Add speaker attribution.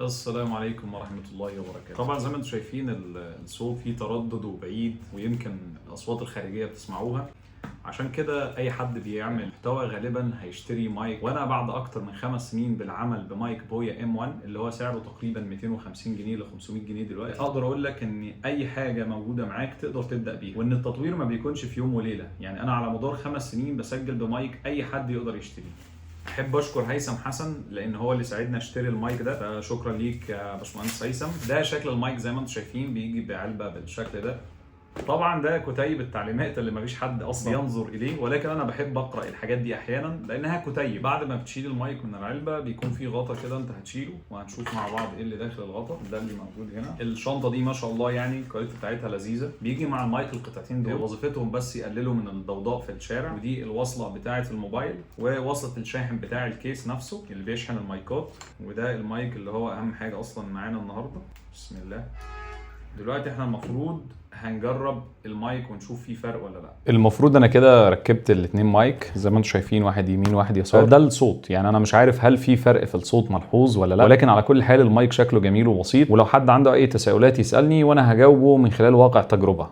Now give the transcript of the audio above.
Speaker 1: السلام عليكم ورحمة الله وبركاته. طبعا زي ما انتم شايفين الصوت فيه تردد وبعيد، ويمكن الأصوات الخارجية بتسمعوها. عشان كده أي حد بيعمل محتوى غالبا هيشتري مايك، وأنا بعد أكتر من 5 سنين بالعمل بمايك بويا M1 اللي هو سعره تقريبا 250 جنيه ل 500 جنيه دلوقتي، أقدر أقول لك إن أي حاجة موجودة معاك تقدر تبدأ بيها، وإن التطوير ما بيكونش في يوم وليلة. يعني أنا على مدار 5 سنين بسجل بمايك أي حد يقدر يشتريه. احب اشكر هيثم حسن لان هو اللي ساعدنا اشتري المايك ده، فشكرا ليك يا باشمهندس هيثم. ده شكل المايك زي ما انتم شايفين، بيجي بعلبه بالشكل ده. طبعا ده كتيب التعليمات اللي مفيش حد اصلا ينظر اليه، ولكن انا بحب اقرا الحاجات دي احيانا لانها كتيب. بعد ما بتشيل المايك من العلبه بيكون في غطا كده انت هتشيله، وهنشوف مع بعض ايه اللي داخل الغطا ده اللي موجود هنا. الشنطه دي ما شاء الله يعني الكواليتي بتاعتها لذيذه. بيجي مع المايك القطعتين دول وظيفتهم بس يقللوا من الضوضاء في الشارع. ودي الوصله بتاعه الموبايل، ووصله الشاحن بتاع الكيس نفسه اللي بيشحن المايكات. وده المايك اللي هو اهم حاجه اصلا معانا النهارده. بسم الله. دلوقتي احنا المفروض هنجرب المايك ونشوف فيه فرق ولا لا. المفروض انا كده ركبت الاتنين مايك زي ما انتم شايفين، واحد يمين واحد يسار. ده الصوت، يعني انا مش عارف هل في فرق في الصوت ملحوظ ولا لا، ولكن على كل حال المايك شكله جميل وبسيط. ولو حد عنده اي تساؤلات يسالني وانا هجاوبه من خلال واقع تجربه.